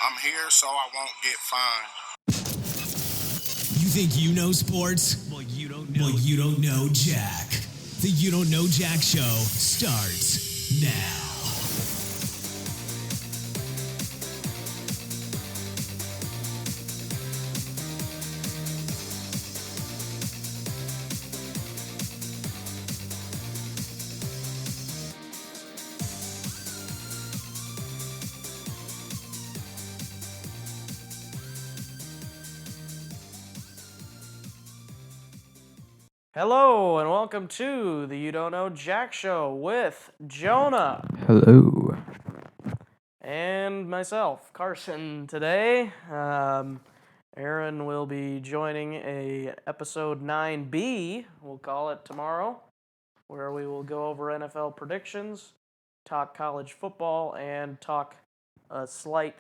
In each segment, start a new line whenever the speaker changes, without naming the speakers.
I'm here so I won't get fined.
You think you know sports? Well, you don't know. Well, you don't know Jack. The You Don't Know Jack Show starts now.
Hello and welcome to the You Don't Know Jack Show with Jonah
Hello.
and myself, Carson. Today, Aaron will be joining a episode 9B, we'll call it tomorrow, where we will go over NFL predictions, talk college football, and talk a slight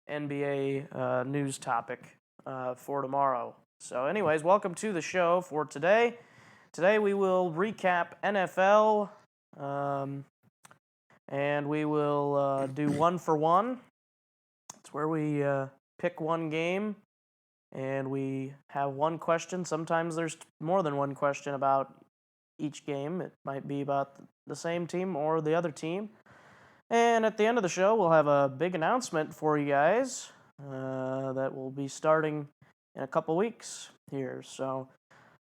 NBA news topic for tomorrow. So anyways, welcome to the show for today. Today we will recap NFL, and we will do one for one. It's where we pick one game, and we have one question. Sometimes there's more than one question about each game. It might be about the same team or the other team. And at the end of the show, we'll have a big announcement for you guys that will be starting in a couple weeks here. So,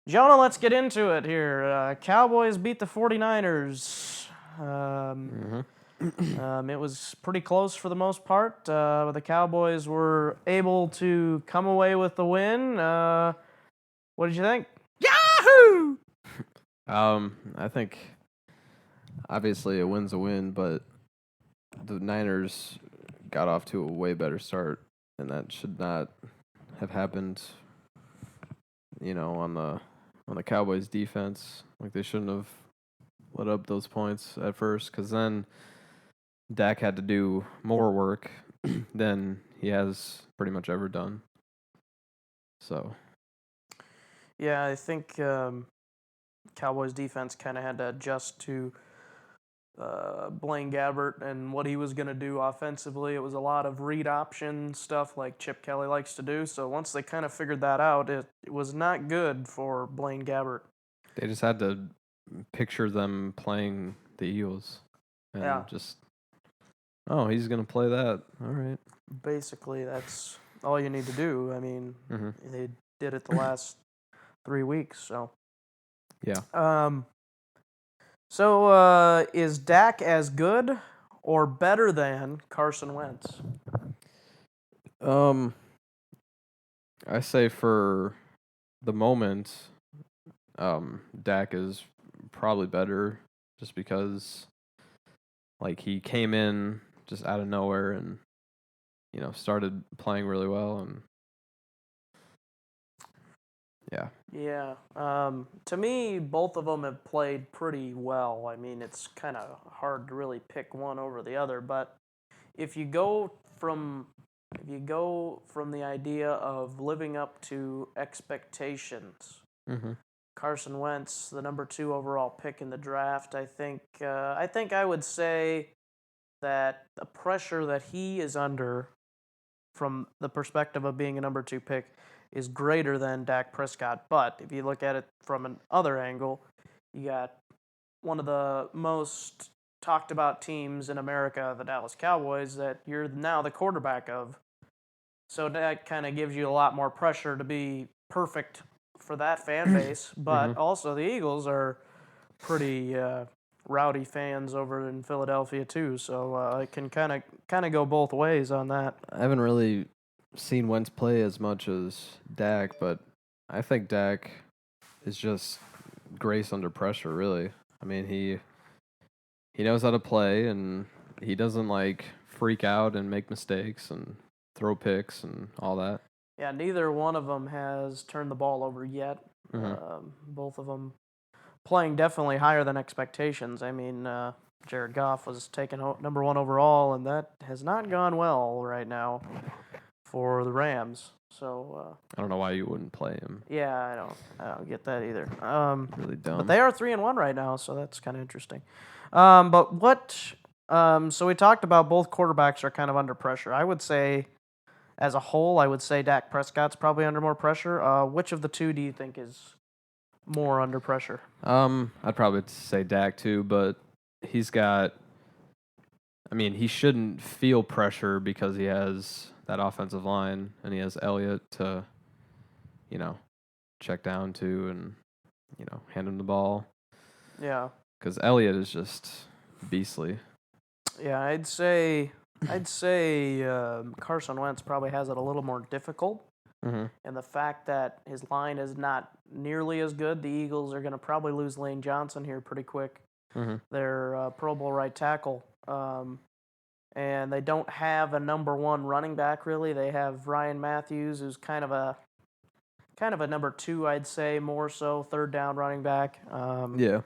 Jonah, let's get into it here. Cowboys beat the 49ers. It was pretty close for the most part. The Cowboys were able to come away with the win. What did you think? Yahoo!
I think obviously a win's a win, but the Niners got off to a way better start, and that should not have happened. On the Cowboys defense, like they shouldn't have let up those points at first, because then Dak had to do more work than he has pretty much ever done. So,
yeah, I think Cowboys defense kind of had to adjust to Blaine Gabbert and what he was going to do offensively. It was a lot of read option stuff like Chip Kelly likes to do. So once they kind of figured that out, it was not good for Blaine Gabbert.
they just had to picture them playing the Eagles and he's going to play that. All right.
Basically, that's all you need to do. I mean, they did it the last 3 weeks. So
yeah.
So is Dak as good or better than Carson Wentz?
I say for the moment, Dak is probably better, just because like he came in just out of nowhere and started playing really well, and
Yeah. To me, both of them have played pretty well. I mean, it's kind of hard to really pick one over the other, but if you go from the idea of living up to expectations, Carson Wentz, the number 2 overall pick in the draft, I think I would say that the pressure that he is under from the perspective of being a number 2 pick is greater than Dak Prescott. But if you look at it from another angle, you got one of the most talked about teams in America, the Dallas Cowboys, that you're now the quarterback of. So that kind of gives you a lot more pressure to be perfect for that fan base. But also the Eagles are pretty rowdy fans over in Philadelphia too. So it can kind of go both ways on that.
I haven't really seen Wentz play as much as Dak, but I think Dak is just grace under pressure, really. I mean, he knows how to play, and he doesn't freak out and make mistakes and throw picks and all that.
Yeah, neither one of them has turned the ball over yet. Both of them playing definitely higher than expectations. I mean, Jared Goff was taken number 1 overall, and that has not gone well right now for the Rams. So
I don't know why you wouldn't play him.
Yeah, I don't get that either.
Really dumb.
But they are 3-1 right now, so that's kind of interesting. So we talked about both quarterbacks are kind of under pressure. I would say as a whole, I would say Dak Prescott's probably under more pressure. Which of the two do you think is more under pressure?
I'd probably say Dak too, but he's got. I mean, he shouldn't feel pressure because he has that offensive line and he has Elliott to, check down to and, hand him the ball.
Yeah.
Because Elliott is just beastly.
Yeah, I'd say Carson Wentz probably has it a little more difficult.
Mm-hmm.
And the fact that his line is not nearly as good, the Eagles are going to probably lose Lane Johnson here pretty quick.
Mm-hmm.
Their Pro Bowl right tackle. And they don't have a number one running back, really. They have Ryan Matthews, who's kind of a number two, I'd say, more so, third down running back.
Yeah.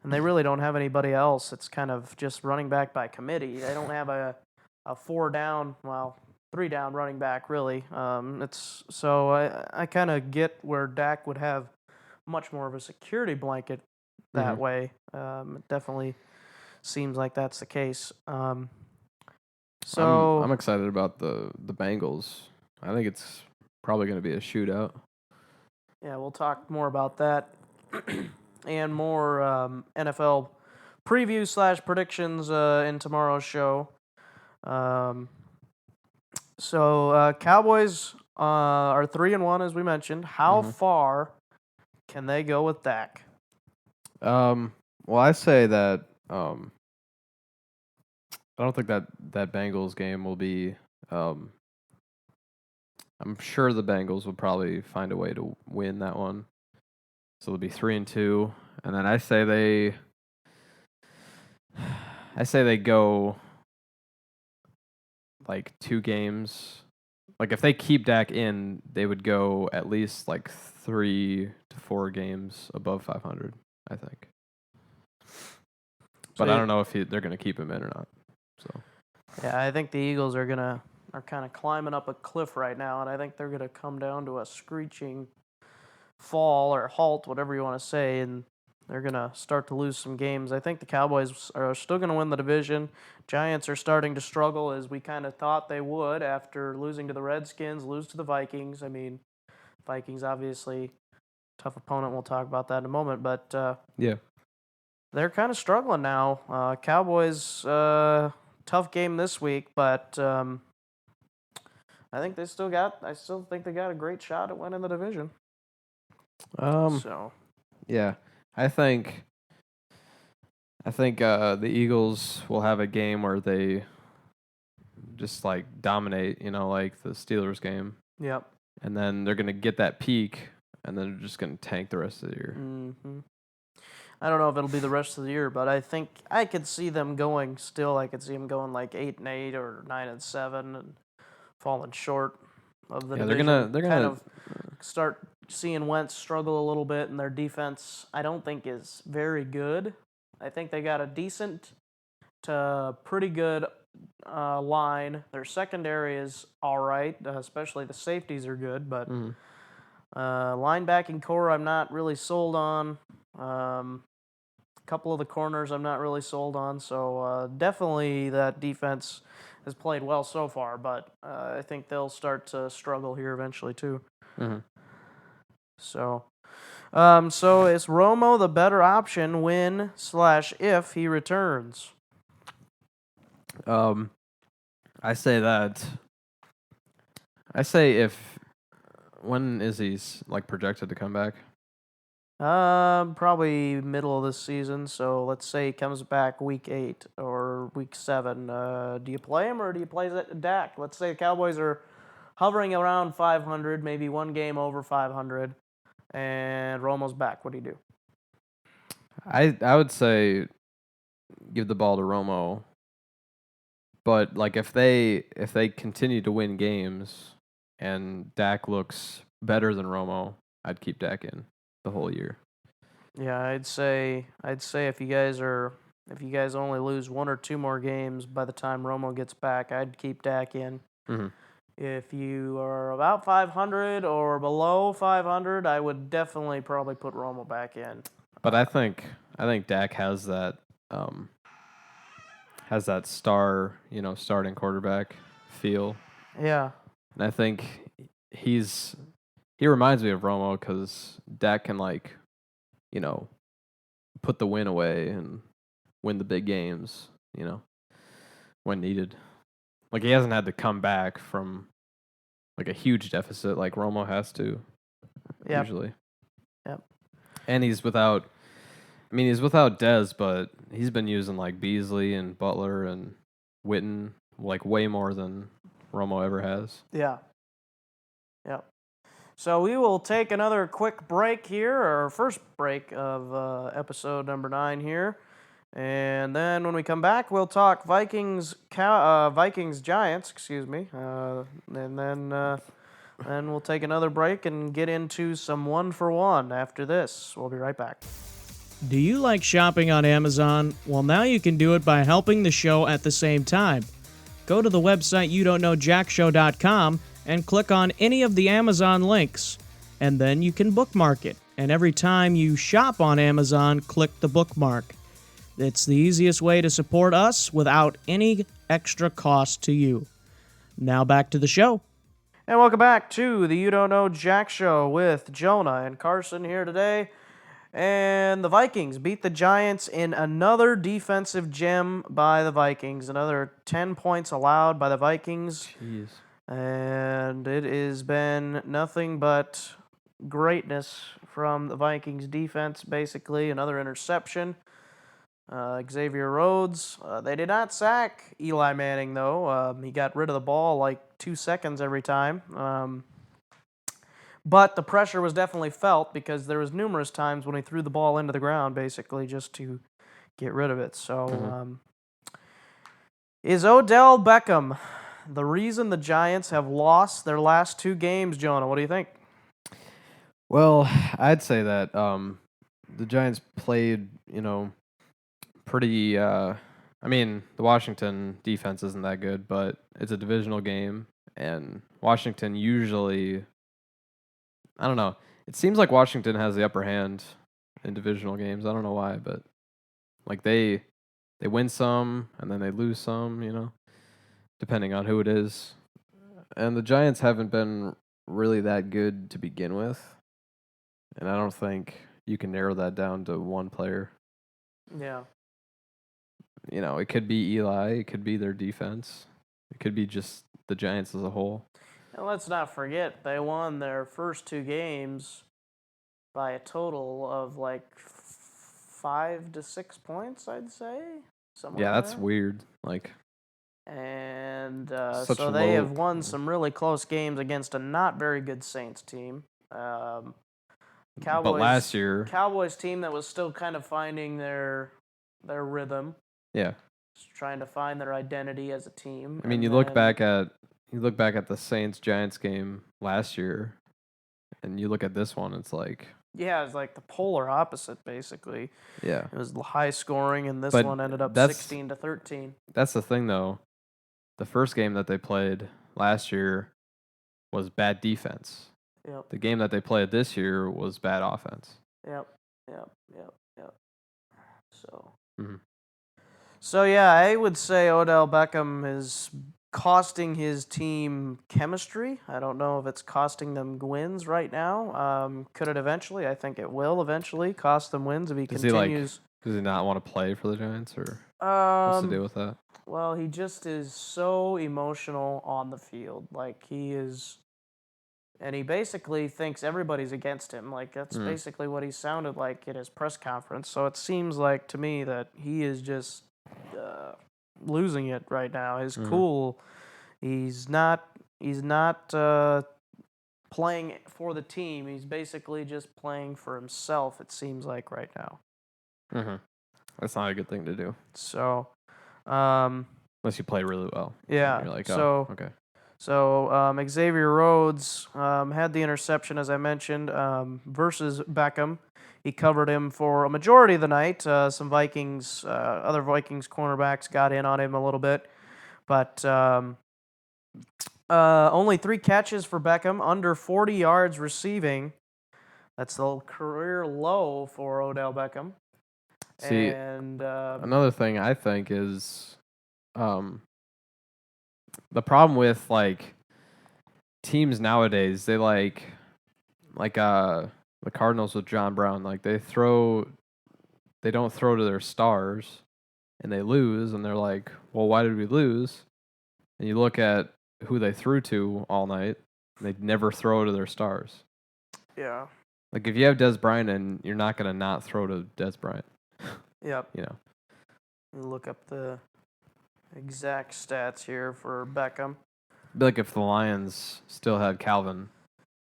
And they really don't have anybody else. It's kind of just running back by committee. They don't have a 4-down, 3-down running back, really. I kind of get where Dak would have much more of a security blanket that way. It definitely seems like that's the case. I'm
excited about the Bengals. I think it's probably going to be a shootout.
Yeah, we'll talk more about that and more NFL preview / predictions in tomorrow's show. Cowboys are 3-1, as we mentioned. How far can they go with Dak?
Well, I say that I don't think that Bengals game will be. I'm sure the Bengals will probably find a way to win that one. So it'll be 3-2, and then I say they go like 2 games. Like if they keep Dak in, they would go at least like 3 to 4 games above 500, I think. But I don't know if they're going to keep him in or not. So
yeah, I think the Eagles are kind of climbing up a cliff right now, and I think they're going to come down to a screeching fall or halt, whatever you want to say, and they're going to start to lose some games. I think the Cowboys are still going to win the division. Giants are starting to struggle, as we kind of thought they would after losing to the Redskins, lose to the Vikings. I mean, Vikings obviously tough opponent. We'll talk about that in a moment, but
yeah, they're
kind of struggling now. Cowboys, tough game this week, but I still think they got a great shot at winning the division.
Yeah, I think the Eagles will have a game where they just like dominate, like the Steelers game.
Yep.
And then they're gonna get that peak, and then they're just gonna tank the rest of the year.
Mm-hmm. I don't know if it'll be the rest of the year, but I think I could see them going. Still, I could see them going like 8-8 or 9-7 and falling short of the division.
They're gonna
kind of start seeing Wentz struggle a little bit, and their defense I don't think is very good. I think they got a decent to pretty good line. Their secondary is all right, especially the safeties are good, but linebacking core I'm not really sold on. A couple of the corners I'm not really sold on, so definitely that defense has played well so far, but I think they'll start to struggle here eventually too. So is Romo the better option when / if he returns?
I say if. When is he like projected to come back?
Probably middle of this season. So let's say he comes back week 8 or week 7. Do you play him or do you play Dak? Let's say the Cowboys are hovering around 500, maybe one game over 500, and Romo's back. What do you do?
I would say give the ball to Romo. But like if they continue to win games and Dak looks better than Romo, I'd keep Dak in the whole year.
Yeah, I'd say if you guys only lose 1 or 2 more games by the time Romo gets back, I'd keep Dak in.
Mm-hmm.
If you are about 500 or below 500, I would definitely probably put Romo back in.
But I think Dak has that star, starting quarterback feel.
Yeah.
And I think he reminds me of Romo because Dak can put the win away and win the big games, when needed. Like he hasn't had to come back from like a huge deficit like Romo has to usually.
Yep.
And he's without Dez, but he's been using like Beasley and Butler and Witten like way more than Romo ever has.
Yeah. Yep. So we will take another quick break here, our first break of episode number 9 here. And then when we come back, we'll talk Vikings Giants, excuse me. And then we'll take another break and get into some 1-for-1 after this. We'll be right back.
Do you like shopping on Amazon? Well, now you can do it by helping the show at the same time. Go to the website youdon'tknowjackshow.com and click on any of the Amazon links, and then you can bookmark it. And every time you shop on Amazon, click the bookmark. It's the easiest way to support us without any extra cost to you. Now back to the show.
And welcome back to the You Don't Know Jack Show with Jonah and Carson here today. And the Vikings beat the Giants in another defensive gem by the Vikings. Another 10 points allowed by the Vikings.
Jeez.
And it has been nothing but greatness from the Vikings defense, basically. Another interception. Xavier Rhodes. They did not sack Eli Manning, though. He got rid of the ball like 2 seconds every time. But the pressure was definitely felt because there was numerous times when he threw the ball into the ground, basically, just to get rid of it. So, is Odell Beckham the reason the Giants have lost their last 2 games, Jonah? What do you think?
Well, I'd say that the Giants played, pretty. The Washington defense isn't that good, but it's a divisional game, and Washington usually, I don't know. It seems like Washington has the upper hand in divisional games. I don't know why, but like they win some and then they lose some, depending on who it is. And the Giants haven't been really that good to begin with, and I don't think you can narrow that down to one player.
Yeah.
It could be Eli, it could be their defense, it could be just the Giants as a whole.
And let's not forget, they won their first 2 games by a total of like 5 to 6 points, I'd say.
Yeah, that's weird.
And
Such
so they
low-
have won some really close games against a not very good Saints team. Cowboys,
but last year,
Cowboys team that was still kind of finding their rhythm.
yeah.
Just trying to find their identity as a team.
I mean, you look back at the Saints Giants game last year, and you look at this one. It's like
it's like the polar opposite, basically.
yeah.
It was high scoring, and this
But
one ended up
that's-
16-13.
That's the thing, though. The first game that they played last year was bad defense.
Yep.
The game that they played this year was bad offense.
Yep. So.
Mhm.
So yeah, I would say Odell Beckham is costing his team chemistry. I don't know if it's costing them wins right now. Could it eventually? I think it will eventually cost them wins if he
Does
continues.
Does he not want to play for the Giants, or what's the deal with that?
Well, he just is so emotional on the field. Like he is. And he basically thinks everybody's against him. Like, that's basically what he sounded like at his press conference. So it seems like to me that he is just losing it right now. His cool. He's not playing for the team. He's basically just playing for himself, it seems like right now.
Mm-hmm. That's not a good thing to do.
So,
unless you play really well.
Yeah.
You're like, okay.
So Xavier Rhodes had the interception, as I mentioned, versus Beckham. He covered him for a majority of the night. Some Vikings, other Vikings cornerbacks got in on him a little bit, but only 3 catches for Beckham, under 40 yards receiving. That's the career low for Odell Beckham.
See,
and
another thing I think is the problem with teams nowadays, they like the Cardinals with John Brown, like they don't throw to their stars and they lose and they're like, well, why did we lose? And you look at who they threw to all night, and they never throw to their stars.
Yeah.
Like if you have Des Bryant in, you're not gonna not throw to Des Bryant.
Yep.
You know.
Look up the exact stats here for Beckham.
It'd be like if the Lions still had Calvin.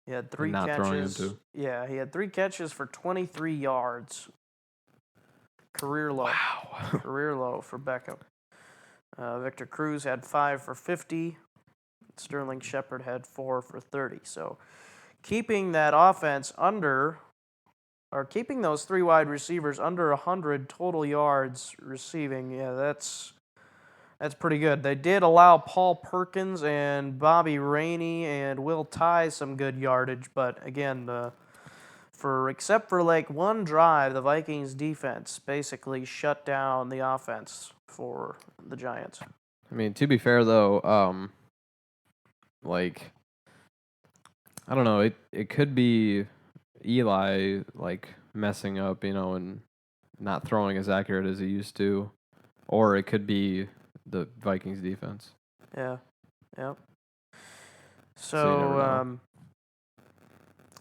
He had 3
not throwing him
catches.
to.
Yeah, he had 3 catches for 23 yards. Career low.
Wow.
Career low for Beckham. Victor Cruz had 5 for 50. Sterling Shepard had 4 for 30. So keeping that offense keeping those 3 wide receivers under 100 total yards receiving, yeah, that's pretty good. They did allow Paul Perkins and Bobby Rainey and Will Tye some good yardage, but again, except for like one drive, the Vikings defense basically shut down the offense for the Giants.
I mean, to be fair though, like I don't know, it could be Eli like messing up, and not throwing as accurate as he used to, or it could be the Vikings defense.
Yeah. Yep.
So you never know.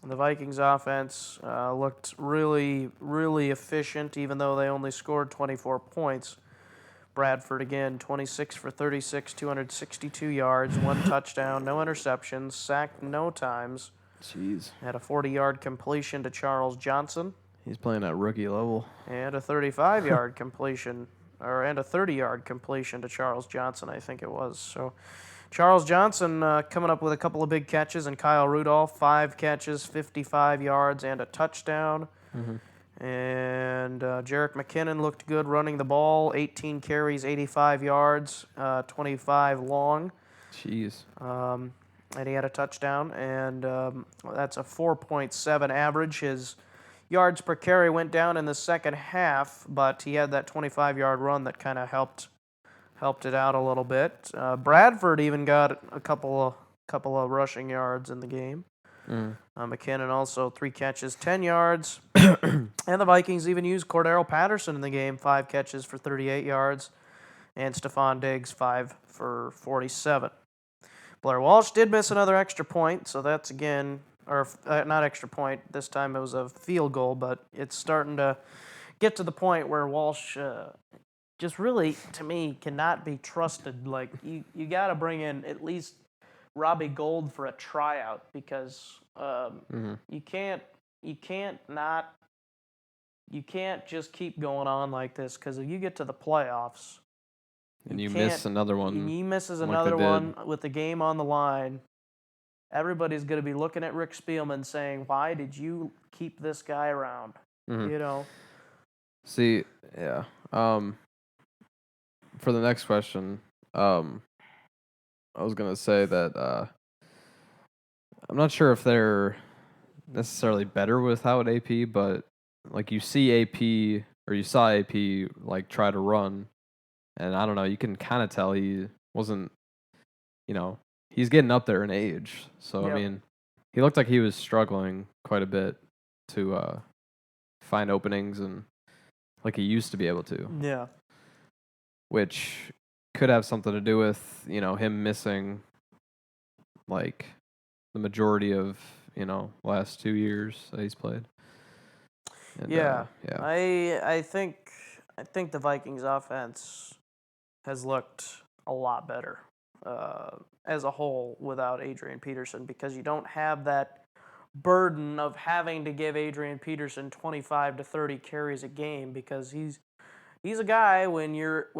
The Vikings offense looked really, really efficient, even though they only scored 24 points. Bradford, again, 26 for 36, 262 yards, 1 touchdown, no interceptions, sacked no times.
Jeez.
Had a 40-yard completion to Charles Johnson.
He's playing at rookie level.
And a 35-yard completion, and a 30-yard completion to Charles Johnson, I think it was. So Charles Johnson coming up with a couple of big catches, and Kyle Rudolph, 5 catches, 55 yards, and a touchdown.
Mm-hmm.
And Jerick McKinnon looked good running the ball, 18 carries, 85 yards, 25 long.
Jeez.
And he had a touchdown, and that's a 4.7 average. His yards per carry went down in the second half, but he had that 25-yard run that kind of helped it out a little bit. Bradford even got a couple of rushing yards in the game. McKinnon also 3 catches, 10 yards. And the Vikings even used Cordero Patterson in the game, 5 catches for 38 yards. And Stephon Diggs, 5 for 47. Blair Walsh did miss another extra point, so that's again, or not extra point, this time it was a field goal, but it's starting to get to the point where Walsh just really, to me, cannot be trusted. Like, you got to bring in at least Robbie Gould for a tryout, because you can't just keep going on like this, because if you get to the playoffs
and you miss another one,
and he misses another one with the game on the line, everybody's going to be looking at Rick Spielman saying, why did you keep this guy around?
See, yeah. For the next question, I was going to say that I'm not sure if they're necessarily better without AP, but like you see AP, or you saw AP like try to run, and I don't know, you can kind of tell he wasn't, he's getting up there in age. So,
Yep.
I mean, he looked like he was struggling quite a bit to find openings, and like he used to be able to.
Yeah.
Which could have something to do with, him missing like the majority of, last 2 years that he's played. And,
Yeah.
yeah.
I think the Vikings offense has looked a lot better as a whole without Adrian Peterson, because you don't have that burden of having to give Adrian Peterson 25 to 30 carries a game, because he's a guy, when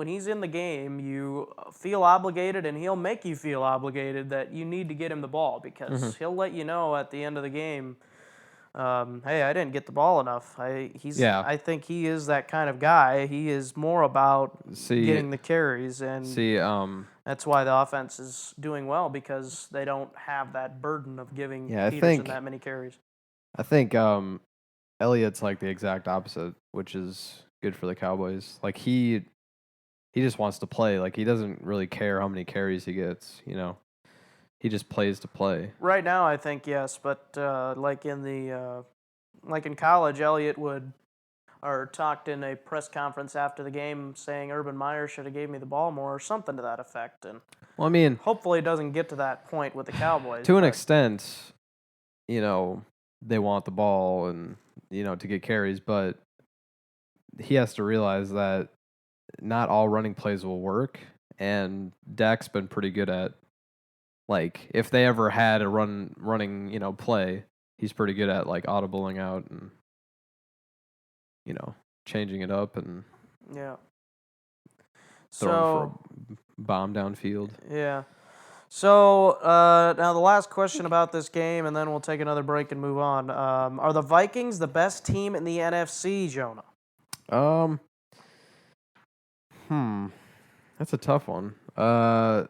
he's in the game, you feel obligated, and he'll make you feel obligated that you need to get him the ball, because he'll let you know at the end of the game, hey, I didn't get the ball enough. I think he is that kind of guy. He is more about getting the carries, and that's why the offense is doing well, because they don't have that burden of giving Peterson that many carries.
I think Elliott's like the exact opposite, which is good for the Cowboys. Like he just wants to play. Like he doesn't really care how many carries he gets, he just plays to play.
Right now, I think yes, but like in college, Elliott talked in a press conference after the game saying Urban Meyer should have gave me the ball more or something to that effect. And
Well, I mean,
hopefully it doesn't get to that point with the Cowboys.
to an extent, they want the ball and, to get carries, but he has to realize that not all running plays will work, and Dak's been pretty good at, like, if they ever had a running play, he's pretty good at, like, audibling out and, changing it up and
yeah.
throwing for a bomb downfield.
Yeah. So now the last question about this game, and then we'll take another break and move on. Are the Vikings the best team in the NFC, Jonah?
That's a tough one. I'd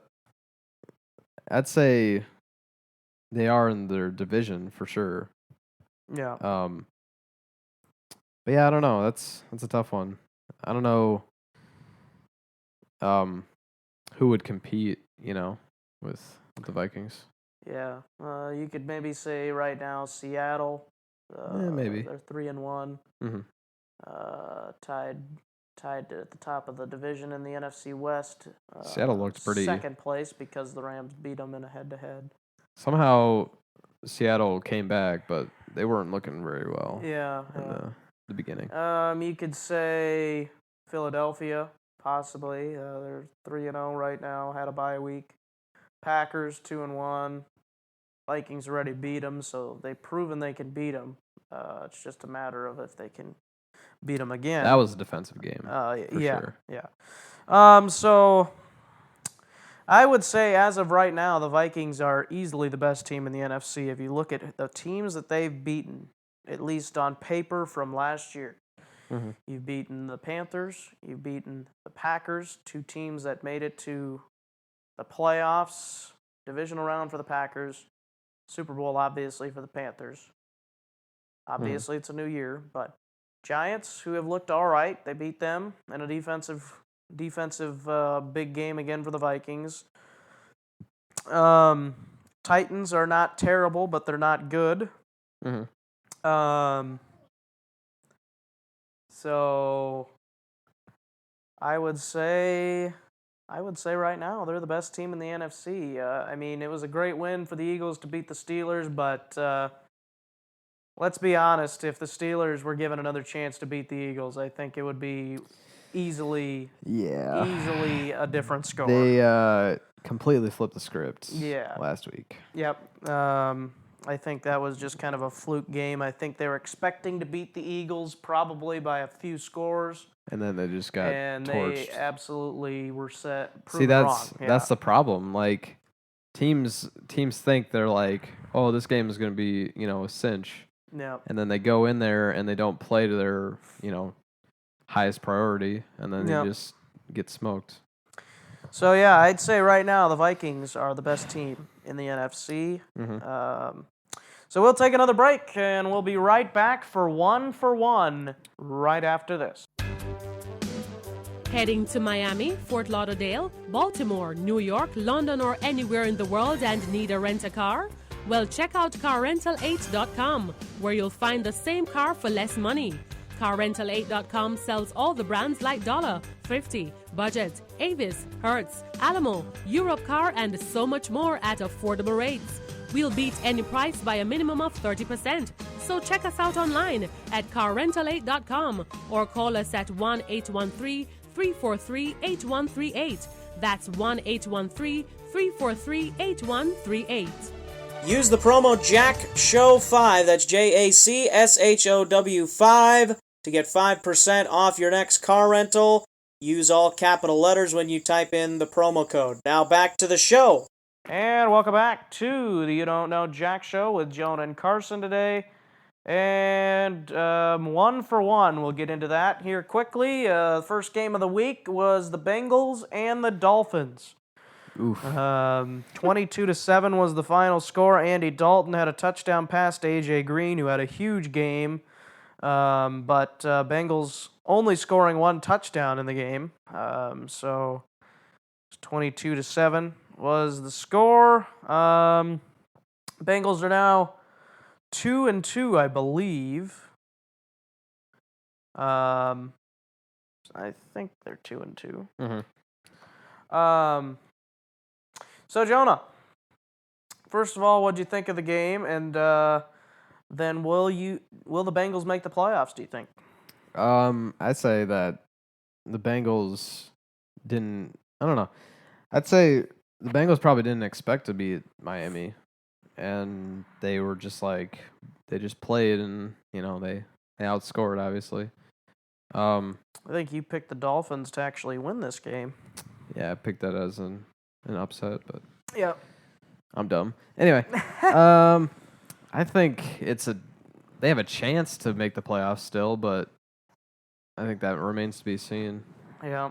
say they are in their division for sure.
Yeah.
But yeah, I don't know. That's a tough one. I don't know. Who would compete? With the Vikings.
Yeah. You could maybe say right now Seattle.
Maybe
they're 3-1.
Mm-hmm.
Tied at the top of the division in the NFC West.
Seattle looked pretty
second place because the Rams beat them in a head-to-head.
Somehow Seattle came back, but they weren't looking very well.
Yeah.
In the beginning.
You could say Philadelphia, possibly. They're 3-0 right now. Had a bye week. Packers 2-1. Vikings already beat them, so they've proven they can beat them. It's just a matter of if they can beat them again.
That was a defensive game.
For
sure.
Yeah. So I would say as of right now, the Vikings are easily the best team in the NFC. If you look at the teams that they've beaten, at least on paper from last year, you've beaten the Panthers, you've beaten the Packers, two teams that made it to the playoffs, divisional round for the Packers, Super Bowl obviously for the Panthers. Obviously it's a new year, but Giants, who have looked all right, they beat them in a defensive big game again for the Vikings. Titans are not terrible, but they're not good. So I would say right now they're the best team in the NFC. I mean, it was a great win for the Eagles to beat the Steelers, but let's be honest, if the Steelers were given another chance to beat the Eagles, I think it would be easily a different score.
They completely flipped the script last week.
Yep. I think that was just kind of a fluke game. I think they were expecting to beat the Eagles probably by a few scores.
And then they just got torched.
They absolutely were
proven
wrong.
That's the problem. Like, teams think they're like, oh, this game is going to be, a cinch.
Yeah.
And then they go in there and they don't play to their, highest priority, and then they just get smoked.
So, yeah, I'd say right now the Vikings are the best team in the NFC. So we'll take another break, and we'll be right back for one right after this.
Heading to Miami, Fort Lauderdale, Baltimore, New York, London, or anywhere in the world and need a rent-a-car? Well, check out CarRental8.com, where you'll find the same car for less money. CarRental8.com sells all the brands like Dollar, Thrifty, Budget, Avis, Hertz, Alamo, Europcar, and so much more at affordable rates. We'll beat any price by a minimum of 30%. So check us out online at CarRental8.com or call us at 1-813-343-8138. That's 1-813-343-8138.
Use the promo JACKSHOW5, that's JACSHOW5, to get 5% off your next car rental. Use all capital letters when you type in the promo code. Now back to the show. And welcome back to the You Don't Know Jack Show with Jonah and Carson today. And 1 for 1, we'll get into that here quickly. The first game of the week was the Bengals and the Dolphins. 22-7 was the final score. Andy Dalton had a touchdown pass to A.J. Green, who had a huge game. But Bengals only scoring one touchdown in the game. So it's 22-7. was the score. Bengals are now 2-2, I believe. I think they're 2-2. So Jonah, first of all, what'd you think of the game, and then will the Bengals make the playoffs? Do you think?
I'd say that the Bengals didn't. I don't know. I'd say the Bengals probably didn't expect to beat Miami, and they were just like they just played, and they outscored obviously.
I think you picked the Dolphins to actually win this game.
Yeah, I picked that as an upset, but
Yeah.
I'm dumb. Anyway, I think they have a chance to make the playoffs still, but I think that remains to be seen.
Yeah.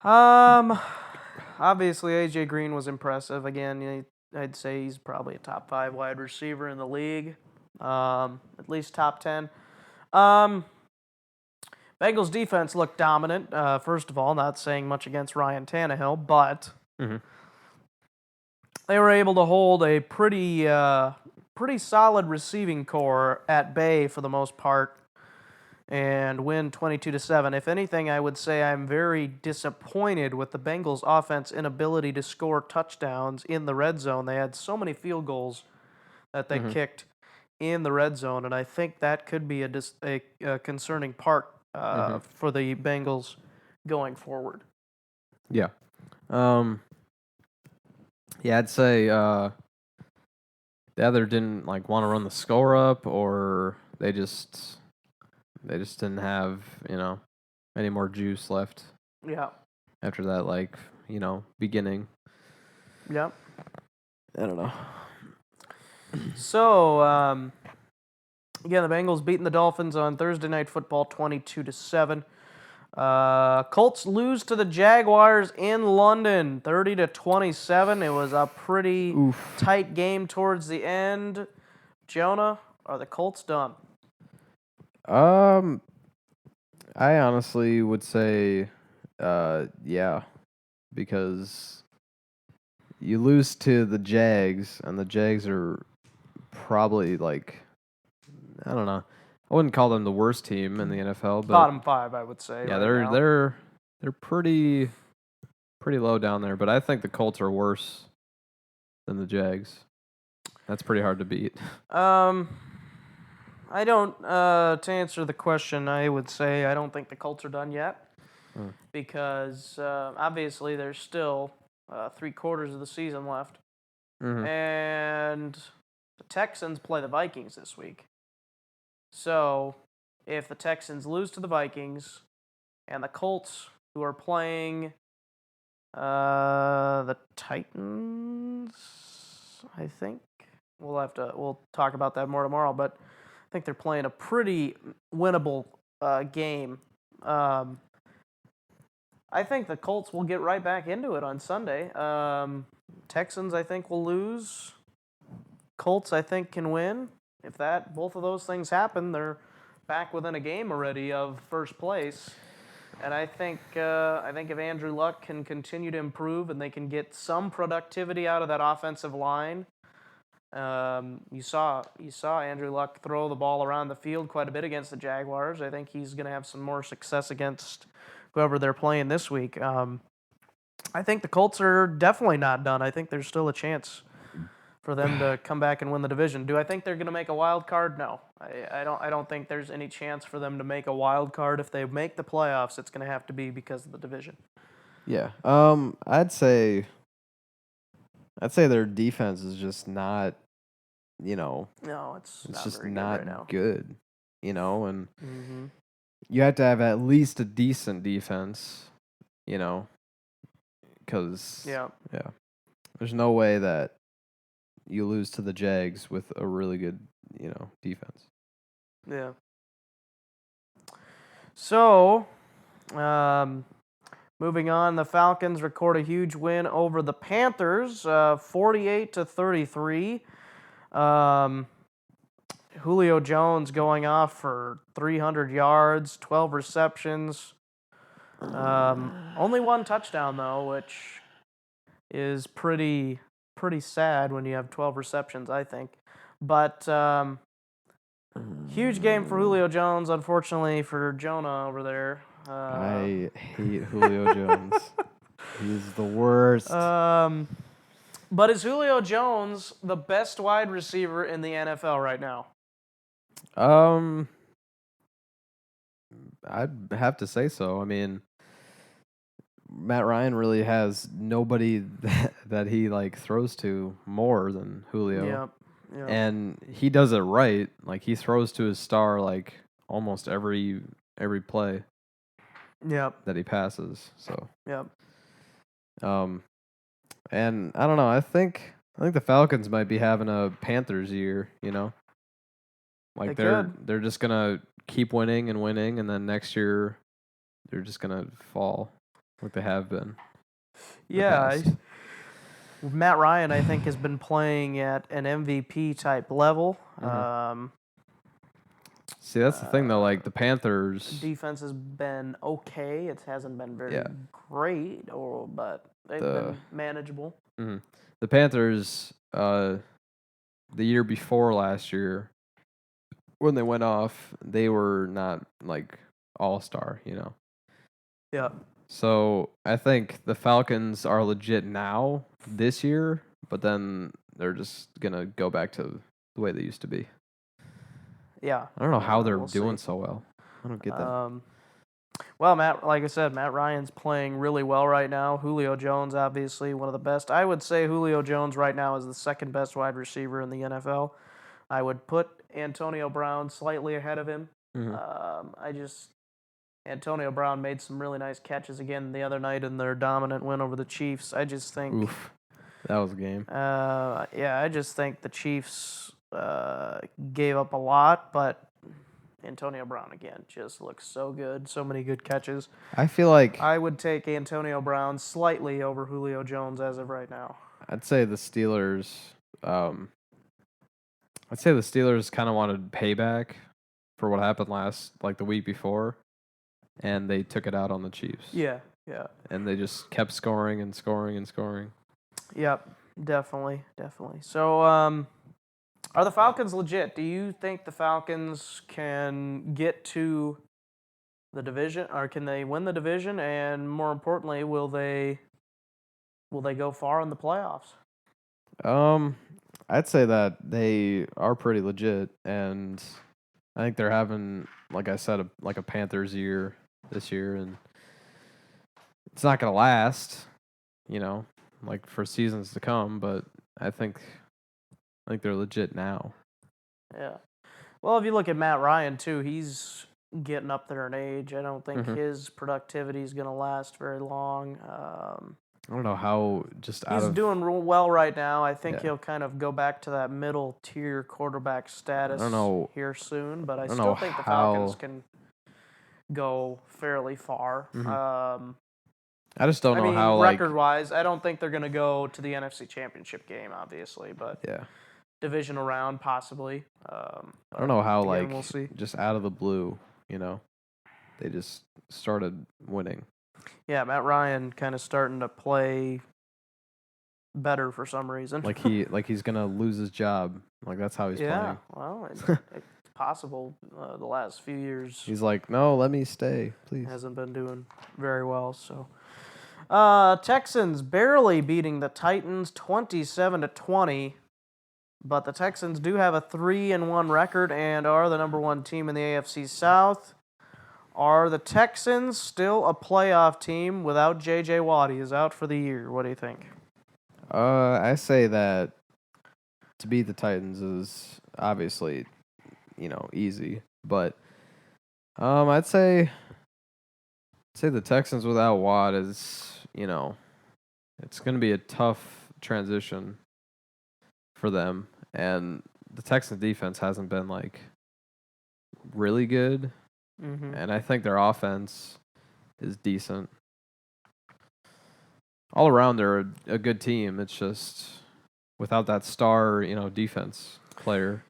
Obviously AJ Green was impressive. Again, I'd say he's probably a top 5 wide receiver in the league. At least top 10. Bengals defense looked dominant. First of all, not saying much against Ryan Tannehill, but they were able to hold a pretty solid receiving core at bay for the most part and win 22-7. If anything, I would say I'm very disappointed with the Bengals' offense inability to score touchdowns in the red zone. They had so many field goals that they kicked in the red zone, and I think that could be a concerning part for the Bengals going forward.
Yeah. Yeah, I'd say the other didn't want to run the score up, or they just didn't have any more juice left.
Yeah.
After that, beginning.
Yeah.
I don't know.
So, again, the Bengals beating the Dolphins on Thursday Night Football 22-7. Colts lose to the Jaguars in London 30-27. It was a pretty tight game towards the end. Jonah, are the Colts done?
I honestly would say, yeah, because you lose to the Jags, and the Jags are probably I don't know. I wouldn't call them the worst team in the NFL, but
Bottom 5, I would say.
yeah,
right now.
they're pretty low down there. But I think the Colts are worse than the Jags. That's pretty hard to beat.
I don't. To answer the question, I would say I don't think the Colts are done yet, because obviously there's still 3/4 of the season left, and the Texans play the Vikings this week. So, if the Texans lose to the Vikings, and the Colts, who are playing the Titans, I think we'll talk about that more tomorrow. But I think they're playing a pretty winnable game. I think the Colts will get right back into it on Sunday. Texans, I think, will lose. Colts, I think, can win. If both of those things happen, they're back within a game already of first place. And I think if Andrew Luck can continue to improve and they can get some productivity out of that offensive line, you saw Andrew Luck throw the ball around the field quite a bit against the Jaguars. I think he's going to have some more success against whoever they're playing this week. I think the Colts are definitely not done. I think there's still a chance for them to come back and win the division. Do I think they're going to make a wild card? No. I don't think there's any chance for them to make a wild card. If they make the playoffs, it's going to have to be because of the division.
Yeah. I'd say their defense is just not,
No, it's
just
very
not
good right now.
good, and you have to have at least a decent defense, because there's no way that you lose to the Jags with a really good, defense.
Yeah. So, moving on, the Falcons record a huge win over the Panthers, 48-33. Julio Jones going off for 300 yards, 12 receptions. Only one touchdown, though, which is pretty sad when you have 12 receptions, I think. But huge game for Julio Jones, unfortunately for Jonah over there.
I hate Julio Jones. He's the worst.
But is Julio Jones the best wide receiver in the NFL right now?
I'd have to say so. I mean, Matt Ryan really has nobody that he like throws to more than Julio.
Yep.
And he does it right. Like he throws to his star like almost every play
Yep.
that he passes. So
Yep.
and I don't know. I think the Falcons might be having a Panthers year. You know, like they're just gonna keep winning, and then next year they're just gonna fall like they have been.
Yeah. Matt Ryan, I think, has been playing at an MVP type level.
See, that's the thing though. Like the Panthers,
Defense has been okay. It hasn't been very great, but they've been manageable.
The Panthers, the year before last year, when they went off, they were not like all-star, you know.
Yeah.
So I think the Falcons are legit now this year, but then they're just gonna go back to the way they used to be.
Yeah.
I don't know how they're
we'll
doing
see.
so well. I don't get that.
Well, like I said, Matt Ryan's playing really well right now. Julio Jones, obviously, one of the best. I would say Julio Jones right now is the second best wide receiver in the NFL. I would put Antonio Brown slightly ahead of him. Antonio Brown made some really nice catches again the other night in their dominant win over the Chiefs. I just think...
Oof. That was a game.
I just think the Chiefs gave up a lot, but Antonio Brown, again, just looks so good. So many good catches.
I feel like
I would take Antonio Brown slightly over Julio Jones as of right now.
I'd say the Steelers kind of wanted payback for what happened the week before, and they took it out on the Chiefs.
Yeah.
And they just kept scoring and scoring and scoring.
Yep, definitely. So, are the Falcons legit? Do you think the Falcons can get to the division, or can they win the division? And more importantly, will they go far in the playoffs?
I'd say that they are pretty legit, and I think they're having, like I said, a Panthers year this year, and it's not gonna last, you know, like for seasons to come. But I think they're legit now.
Yeah. Well, if you look at Matt Ryan too, he's getting up there in age. I don't think his productivity is going to last very long.
I don't know how
he's doing real well right now. I think he'll kind of go back to that middle tier quarterback status here soon, but I still think the Falcons can go fairly far.
I just don't know how,
record-wise, I don't think they're going to go to the NFC Championship game, obviously, but divisional round possibly.
I don't know how,
again, we'll see.
Just out of the blue, you know, they just started winning.
Yeah, Matt Ryan kind of starting to play better for some reason.
Like he's gonna lose his job. Like that's how he's playing.
Yeah, well, it's possible. The last few years,
he's like, no, let me stay, please.
Hasn't been doing very well. So, Texans barely beating the Titans 27-20, but the Texans do have a 3-1 record and are the number one team in the AFC South. Are the Texans still a playoff team without J.J. Watt? He is out for the year. What do you think?
I say that to beat the Titans is obviously, you know, easy. But I'd say the Texans without Watt is, you know, it's going to be a tough transition for them. And the Texans defense hasn't been, like, really good.
Mm-hmm.
And I think their offense is decent. All around, they're a good team. It's just without that star, you know, defense player.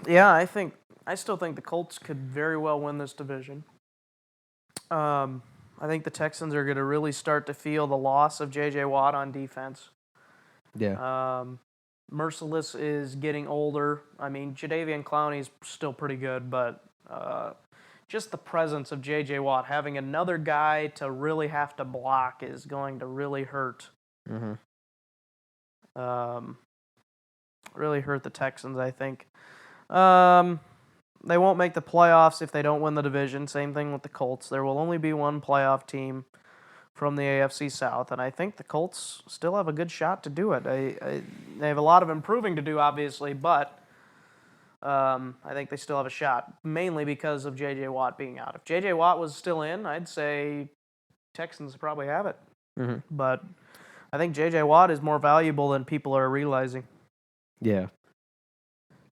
Yeah, I still think the Colts could very well win this division. I think the Texans are going to really start to feel the loss of J.J. Watt on defense.
Yeah.
Merciless is getting older. I mean, Jadeveon Clowney's still pretty good, but just the presence of J.J. Watt, having another guy to really have to block is going to really hurt.
Mm-hmm.
Really hurt the Texans, I think. They won't make the playoffs if they don't win the division. Same thing with the Colts. There will only be one playoff team from the AFC South, and I think the Colts still have a good shot to do it. They have a lot of improving to do, obviously, but I think they still have a shot, mainly because of J.J. Watt being out. If J.J. Watt was still in, I'd say Texans probably have it.
Mm-hmm.
But I think J.J. Watt is more valuable than people are realizing.
Yeah.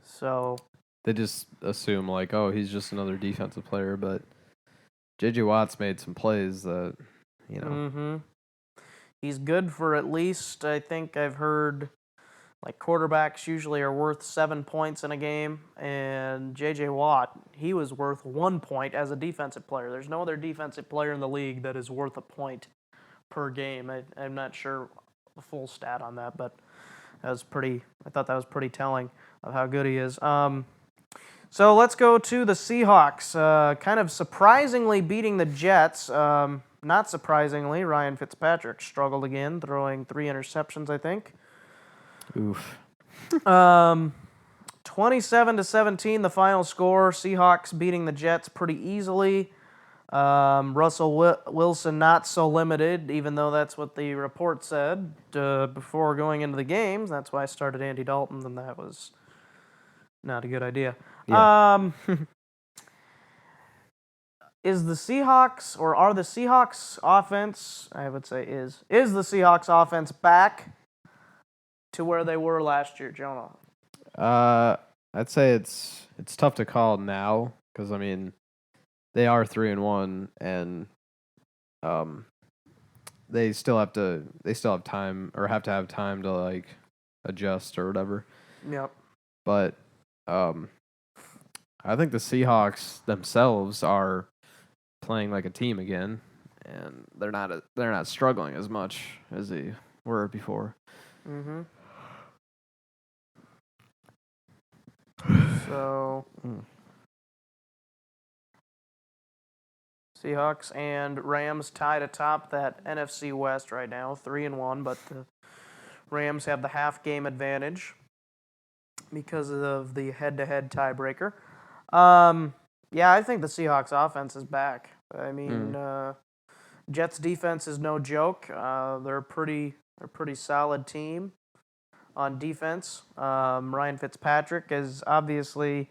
So
They just assume, like, oh, he's just another defensive player, but J.J. Watt's made some plays that, you know.
Mm-hmm. He's good for at least, I think I've heard, like quarterbacks usually are worth 7 points in a game, and J.J. Watt, he was worth 1 point as a defensive player. There's no other defensive player in the league that is worth a point per game. I'm not sure the full stat on that, but I thought that was pretty telling of how good he is. So let's go to the Seahawks. Kind of surprisingly beating the Jets. Not surprisingly, Ryan Fitzpatrick struggled again, throwing 3 interceptions, I think.
Oof.
27-17, the final score. Seahawks beating the Jets pretty easily. Russell Wilson not so limited, even though that's what the report said before going into the games. That's why I started Andy Dalton, and that was not a good idea.
Yeah.
Is the Seahawks, or are the Seahawks offense, I would say is the Seahawks offense back to where they were last year, Jonah?
I'd say it's tough to call now because I mean they are 3-1 and they still have time or have to have time to like adjust or whatever.
Yep.
But I think the Seahawks themselves are playing like a team again, and they're not struggling as much as they were before.
Mm-hmm. So, Seahawks and Rams tied atop that NFC West right now, 3-1, but the Rams have the half game advantage because of the head-to-head tiebreaker. Yeah, I think the Seahawks offense is back. I mean, Jets defense is no joke. They're a pretty solid team on defense. Ryan Fitzpatrick is obviously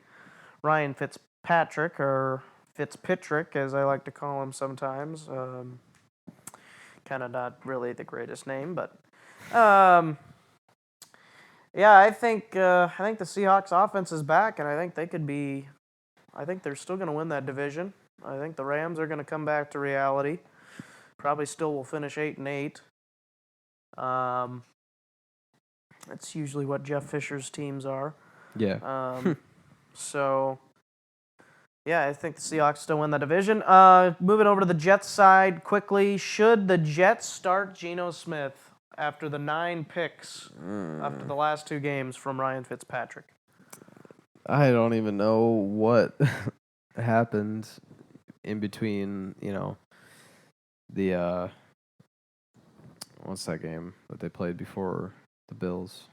Ryan Fitzpatrick, or Fitzpatrick, as I like to call him sometimes. Kind of not really the greatest name, but yeah, I think the Seahawks offense is back, and I think they could be. I think they're still going to win that division. I think the Rams are going to come back to reality. Probably still will finish 8-8. That's usually what Jeff Fisher's teams are.
Yeah.
So, yeah, I think the Seahawks still win the division. Moving over to the Jets side quickly, should the Jets start Geno Smith after the 9 picks after the last 2 games from Ryan Fitzpatrick?
I don't even know what happened in between, the what's that game that they played before the Bills?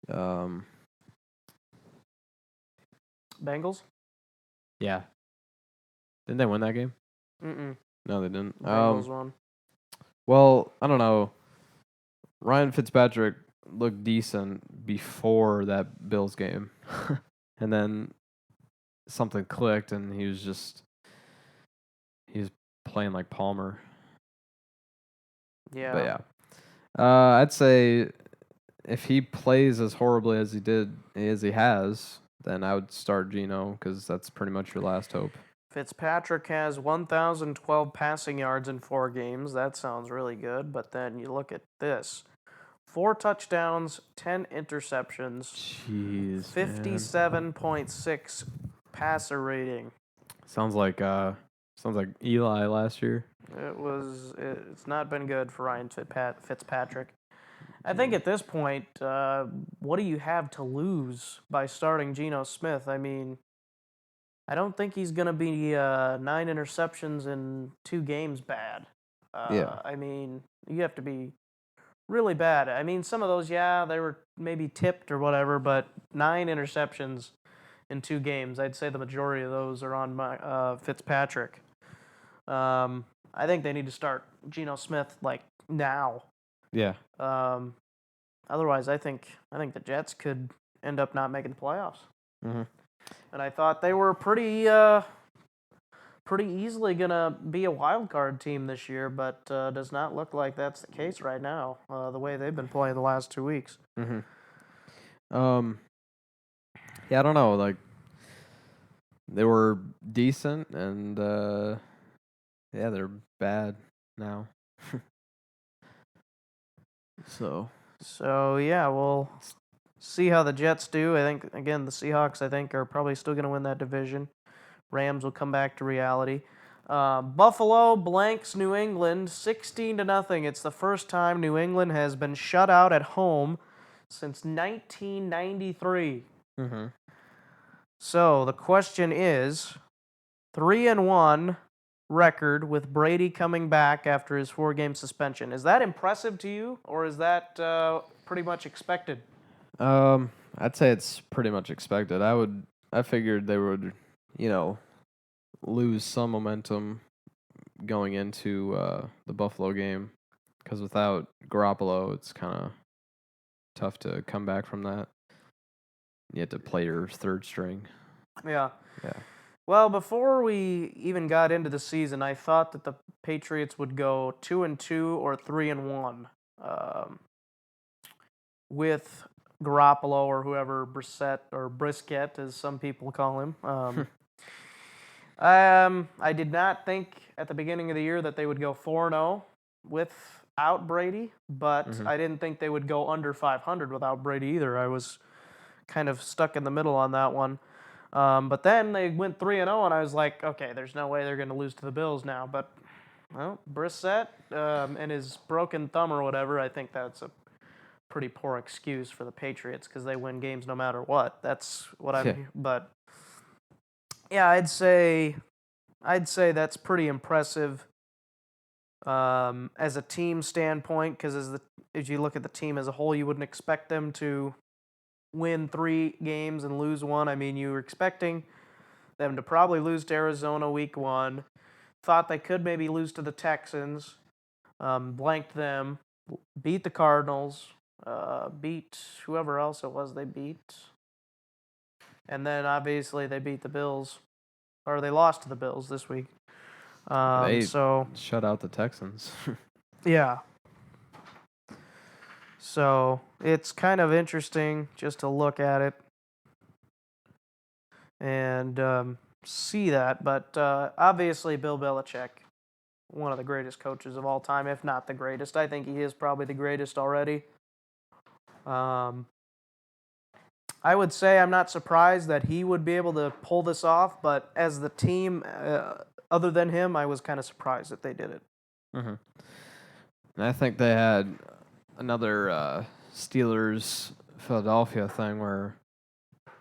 Bengals?
Yeah. Didn't they win that game?
Mm-mm.
No, they didn't.
Bengals won.
Well, I don't know. Ryan Fitzpatrick looked decent before that Bills game. And then something clicked and he was playing like Palmer.
Yeah.
But yeah. I'd say if he plays as horribly as he has, then I would start Geno because that's pretty much your last hope.
Fitzpatrick has 1,012 passing yards in 4 games. That sounds really good. But then you look at this. 4 touchdowns, 10 interceptions.
Jeez,
57.6 passer rating.
Sounds like Sounds like Eli last year.
It's not been good for Ryan Fitzpatrick. I think at this point, what do you have to lose by starting Geno Smith? I mean, I don't think he's going to be 9 interceptions in 2 games bad.
Yeah.
I mean, you have to be really bad. I mean, some of those, yeah, they were maybe tipped or whatever, but 9 interceptions in 2 games, I'd say the majority of those are on Fitzpatrick. I think they need to start Geno Smith like now.
Yeah.
Otherwise, I think the Jets could end up not making the playoffs.
Mm-hmm.
And I thought they were pretty easily gonna be a wild card team this year, but does not look like that's the case right now. The way they've been playing the last 2 weeks.
Mm-hmm. Yeah, I don't know. Like, they were decent, and yeah, they're bad now. So
yeah, we'll see how the Jets do. I think again the Seahawks are probably still gonna win that division. Rams will come back to reality. Buffalo blanks New England 16-0. It's the first time New England has been shut out at home since 1993.
Mm-hmm.
So the question is, 3-1 record with Brady coming back after his 4-game suspension. Is that impressive to you, or is that pretty much expected?
I'd say it's pretty much expected. I figured they would, lose some momentum going into the Buffalo game, because without Garoppolo, it's kind of tough to come back from that. You have to play your third string.
Yeah.
Yeah.
Well, before we even got into the season, I thought that the Patriots would go 2-2 or 3-1 with Garoppolo or whoever, Brisket, as some people call him. I did not think at the beginning of the year that they would go 4-0 without Brady, but I didn't think they would go under 500 without Brady either. I was kind of stuck in the middle on that one. But then they went 3-0, and I was like, okay, there's no way they're going to lose to the Bills now. But, well, Brissett and his broken thumb or whatever, I think that's a pretty poor excuse for the Patriots because they win games no matter what. That's what I'm.
Yeah.
But yeah, I'd say that's pretty impressive as a team standpoint, because as you look at the team as a whole, you wouldn't expect them to win 3 games and lose 1. I mean, you were expecting them to probably lose to Arizona week 1. Thought they could maybe lose to the Texans. Blanked them. Beat the Cardinals. Beat whoever else it was they beat. And then, obviously, they beat the Bills. Or they lost to the Bills this week.
They
So
shut out the Texans.
yeah. So it's kind of interesting just to look at it and see that. But obviously, Bill Belichick, one of the greatest coaches of all time, if not the greatest. I think he is probably the greatest already. I would say I'm not surprised that he would be able to pull this off, but as the team, other than him, I was kind of surprised that they did it.
Mm-hmm. And I think they had another Steelers Philadelphia thing where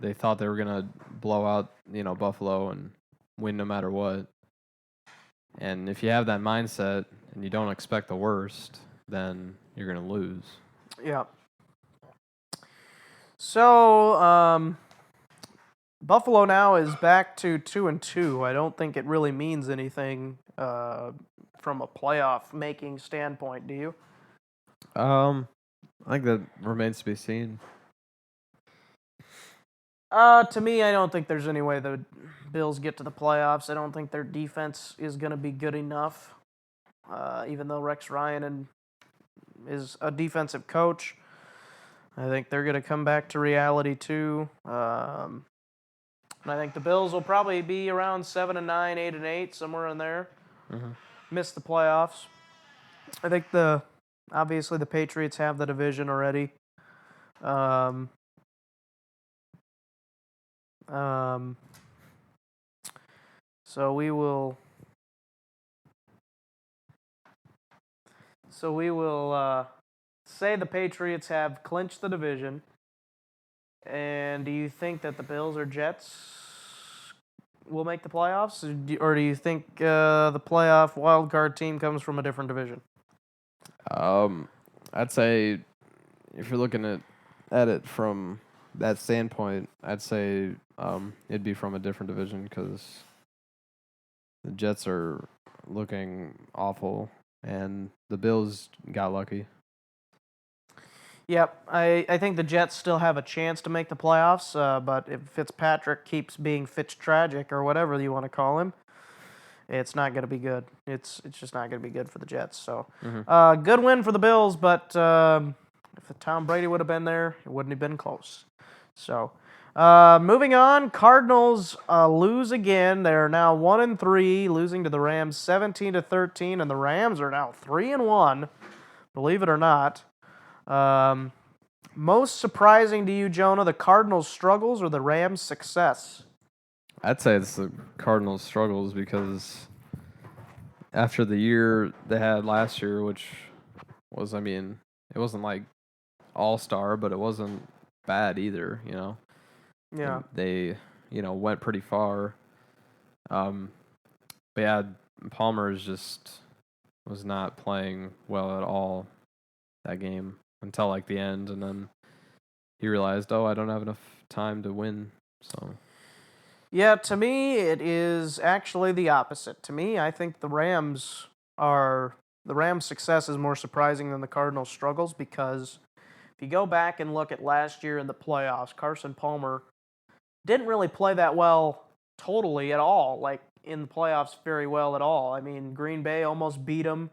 they thought they were gonna blow out, Buffalo and win no matter what. And if you have that mindset and you don't expect the worst, then you're gonna lose.
Yeah. So, Buffalo now is back to 2-2. I don't think it really means anything from a playoff making standpoint. Do you?
I think that remains to be seen.
To me, I don't think there's any way the Bills get to the playoffs. I don't think their defense is going to be good enough. Even though Rex Ryan is a defensive coach, I think they're going to come back to reality too. And I think the Bills will probably be around 7-9, 8-8, somewhere in there.
Mm-hmm.
Miss the playoffs. I think obviously the Patriots have the division already. So we will So we will say the Patriots have clinched the division. And do you think that the Bills or Jets will make the playoffs? Or do you think the playoff wildcard team comes from a different division?
I'd say if you're looking at it from that standpoint, I'd say it'd be from a different division because the Jets are looking awful and the Bills got lucky.
Yep, I think the Jets still have a chance to make the playoffs, but if Fitzpatrick keeps being Fitz-tragic or whatever you want to call him, it's not going to be good. It's just not going to be good for the Jets. So, good win for the Bills, but if Tom Brady would have been there, it wouldn't have been close. So, moving on, Cardinals lose again. They're now 1-3, losing to the Rams 17-13, and the Rams are now 3-1. Believe it or not. Most surprising to you, Jonah, the Cardinals' struggles or the Rams' success?
I'd say it's the Cardinals' struggles because after the year they had last year, which was, it wasn't like all-star, but it wasn't bad either,
Yeah.
And they, went pretty far. But yeah, Palmer was not playing well at all that game until like the end, and then he realized, I don't have enough time to win, so...
Yeah, to me, it is actually the opposite. To me, I think the Rams' success is more surprising than the Cardinals' struggles because if you go back and look at last year in the playoffs, Carson Palmer didn't really play that well totally at all, like in the playoffs very well at all. I mean, Green Bay almost beat him.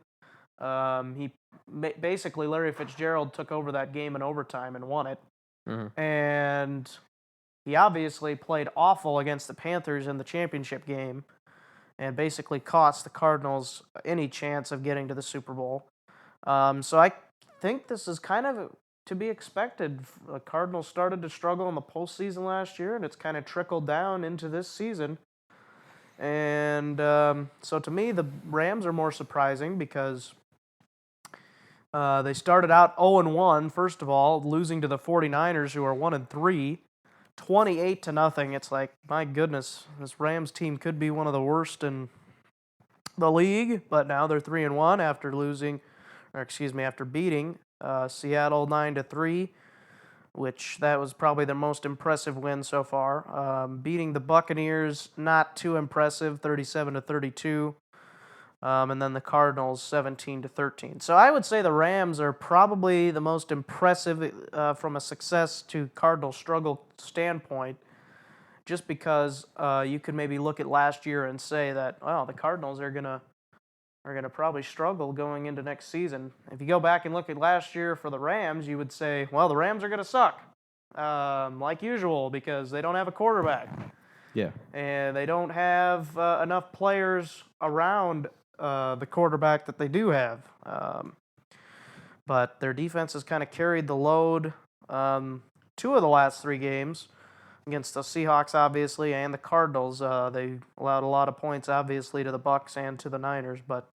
Basically, Larry Fitzgerald took over that game in overtime and won it.
Mm-hmm.
And he obviously played awful against the Panthers in the championship game and basically cost the Cardinals any chance of getting to the Super Bowl. So I think this is kind of to be expected. The Cardinals started to struggle in the postseason last year, and it's kind of trickled down into this season. And so to me, the Rams are more surprising because they started out 0-1, first of all, losing to the 49ers, who are 1-3. 28-0. It's like, my goodness, this Rams team could be one of the worst in the league, but now they're 3-1 after beating Seattle 9-3, which that was probably their most impressive win so far. Beating the Buccaneers, not too impressive, 37-32. And then the Cardinals 17-13. So I would say the Rams are probably the most impressive from a success to Cardinal struggle standpoint, just because you could maybe look at last year and say that, well, the Cardinals are gonna probably struggle going into next season. If you go back and look at last year for the Rams, you would say, well, the Rams are gonna suck, like usual, because they don't have a quarterback.
Yeah.
And they don't have enough players around the quarterback that they do have. But their defense has kind of carried the load 2 of the last 3 games against the Seahawks, obviously, and the Cardinals. They allowed a lot of points, obviously, to the Bucs and to the Niners, but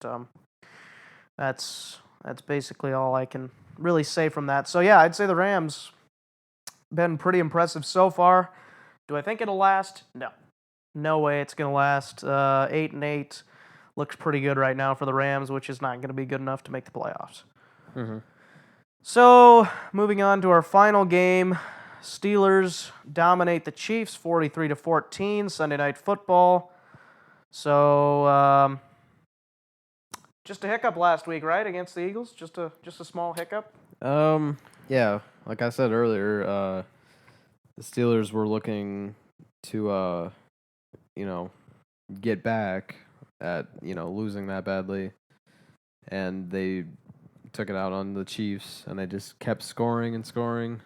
that's basically all I can really say from that. So, yeah, I'd say the Rams been pretty impressive so far. Do I think it'll last? No. No way it's going to last. 8-8 looks pretty good right now for the Rams, which is not going to be good enough to make the playoffs.
Mm-hmm.
So, moving on to our final game. Steelers dominate the Chiefs 43-14, Sunday Night Football. So, just a hiccup last week, right, against the Eagles? Just a small hiccup?
Yeah, like I said earlier, the Steelers were looking to, get back at, losing that badly. And they took it out on the Chiefs, and they just kept scoring and scoring,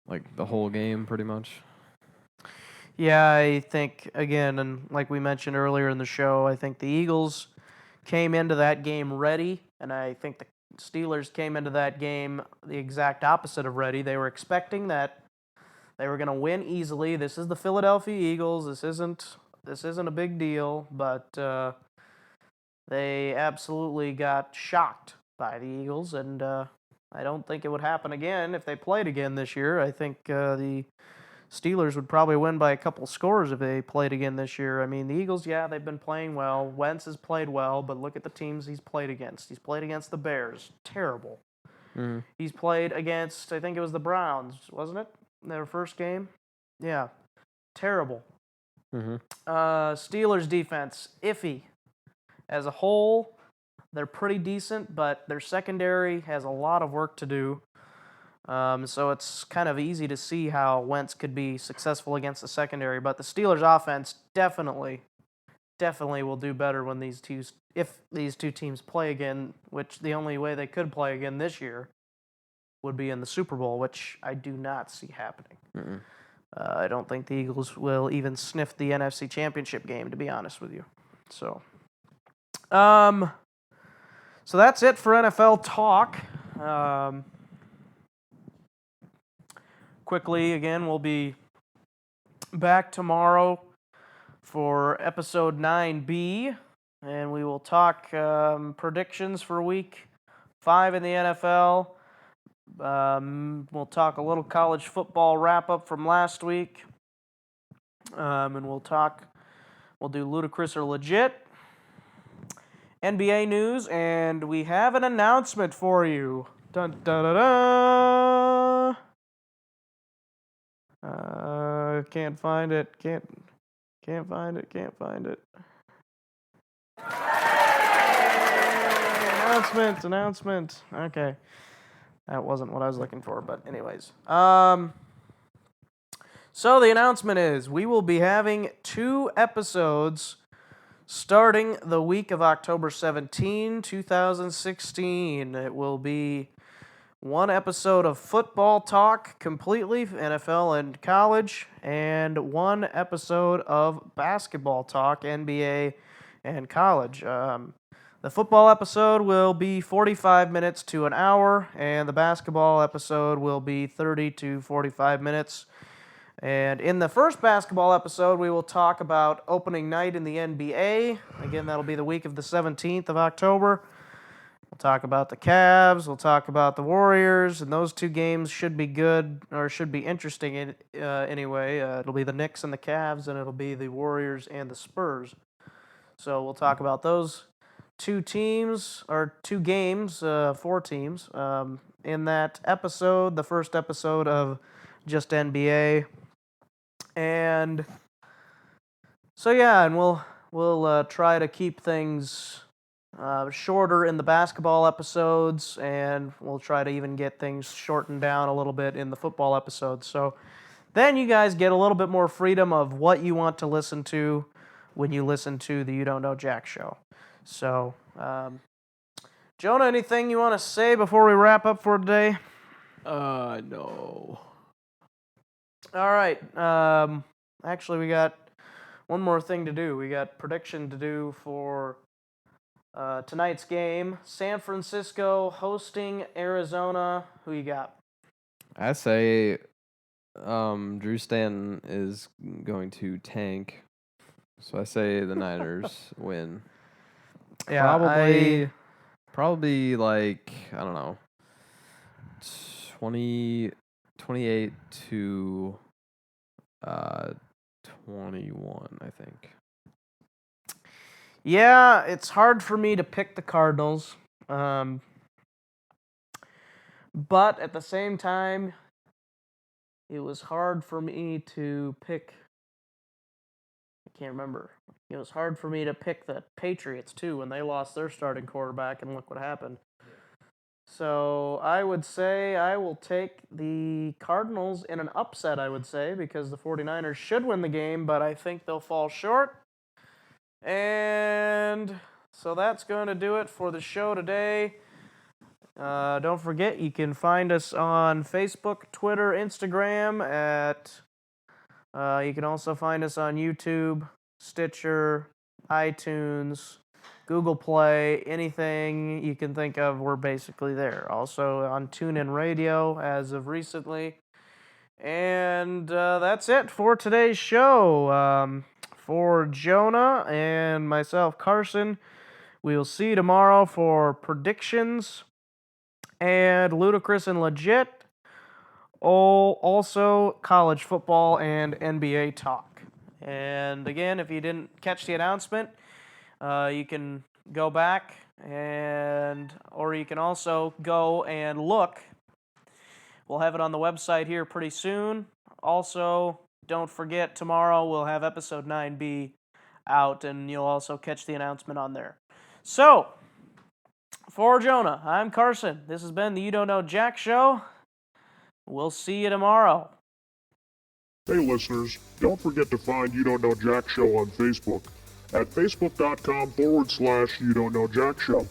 like the whole game pretty much.
Yeah, I think, again, and like we mentioned earlier in the show, I think the Eagles came into that game ready, and I think the Steelers came into that game the exact opposite of ready. They were expecting that they were going to win easily. This is the Philadelphia Eagles. This isn't a big deal, but they absolutely got shocked by the Eagles, and I don't think it would happen again if they played again this year. I think the Steelers would probably win by a couple scores if they played again this year. I mean, the Eagles, yeah, they've been playing well. Wentz has played well, but look at the teams he's played against. He's played against the Bears. Terrible.
Mhm.
He's played against, I think it was the Browns, wasn't it? Their first game? Yeah. Terrible.
Mhm.
Steelers defense, iffy. As a whole, they're pretty decent, but their secondary has a lot of work to do. So it's kind of easy to see how Wentz could be successful against the secondary. But the Steelers' offense definitely will do better when if these two teams play again, which the only way they could play again this year would be in the Super Bowl, which I do not see happening.
Mm-mm.
I don't think the Eagles will even sniff the NFC Championship game, to be honest with you. So that's it for NFL talk. Quickly, again, we'll be back tomorrow for episode 9B, and we will talk predictions for week 5 in the NFL. We'll talk a little college football wrap-up from last week, and we'll do Ludicrous or Legit, NBA news, and we have an announcement for you. Dun, dun, dun, dun. Can't find it. Can't find it. Announcement. Okay. That wasn't what I was looking for, but anyways. So the announcement is we will be having 2 episodes starting the week of October 17, 2016. It will be 1 episode of football talk completely, NFL and college, and 1 episode of basketball talk, NBA and college. The football episode will be 45 minutes to an hour, and the basketball episode will be 30 to 45 minutes. And in the first basketball episode, we will talk about opening night in the NBA. Again, that'll be the week of the 17th of October. We'll talk about the Cavs, we'll talk about the Warriors, and those 2 games should be good, or should be interesting anyway. It'll be the Knicks and the Cavs, and it'll be the Warriors and the Spurs. So we'll talk about those 2 teams, or 2 games, 4 teams, in that episode, the first episode of just NBA. And so yeah, and we'll try to keep things shorter in the basketball episodes, and we'll try to even get things shortened down a little bit in the football episodes. So then you guys get a little bit more freedom of what you want to listen to when you listen to the You Don't Know Jack show. So, Jonah, anything you want to say before we wrap up for today?
No.
All right. Actually, we got one more thing to do. We got prediction to do for tonight's game. San Francisco hosting Arizona. Who you got?
I say Drew Stanton is going to tank. So I say the Niners win.
Yeah,
Probably like, I don't know, 28 to 21, I think.
Yeah, it's hard for me to pick the Cardinals. But at the same time, it was hard for me to pick. I can't remember. It was hard for me to pick the Patriots, too, when they lost their starting quarterback, and look what happened. So I would say I will take the Cardinals in an upset, I would say, because the 49ers should win the game, but I think they'll fall short. And so that's going to do it for the show today. Don't forget, you can find us on Facebook, Twitter, Instagram. You can also find us on YouTube, Stitcher, iTunes, Google Play, anything you can think of, we're basically there. Also on TuneIn Radio as of recently. And that's it for today's show. For Jonah and myself, Carson, we'll see you tomorrow for predictions and Ludicrous and Legit. Also, college football and NBA talk. And again, if you didn't catch the announcement, you can go back or you can also go and look. We'll have it on the website here pretty soon. Also, don't forget, tomorrow we'll have episode 9B out, and you'll also catch the announcement on there. So, for Jonah, I'm Carson. This has been the You Don't Know Jack Show. We'll see you tomorrow.
Hey listeners, don't forget to find You Don't Know Jack Show on Facebook at facebook.com/You Don't Know Jack Show.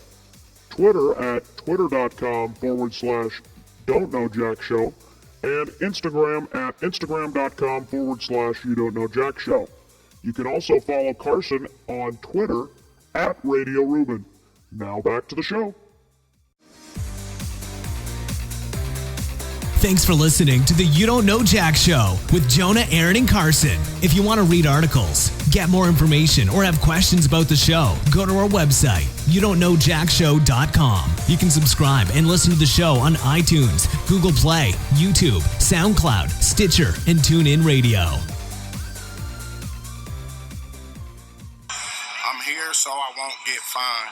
Twitter at twitter.com/Don't Know Jack Show. And Instagram at instagram.com/You Don't Know Jack Show. You can also follow Carson on Twitter at Radio Ruben. Now back to the show.
Thanks for listening to the You Don't Know Jack Show with Jonah, Aaron, and Carson. If you want to read articles, get more information, or have questions about the show, go to our website, youdon'tknowjackshow.com. You can subscribe and listen to the show on iTunes, Google Play, YouTube, SoundCloud, Stitcher, and TuneIn Radio.
I'm here so I won't get fined.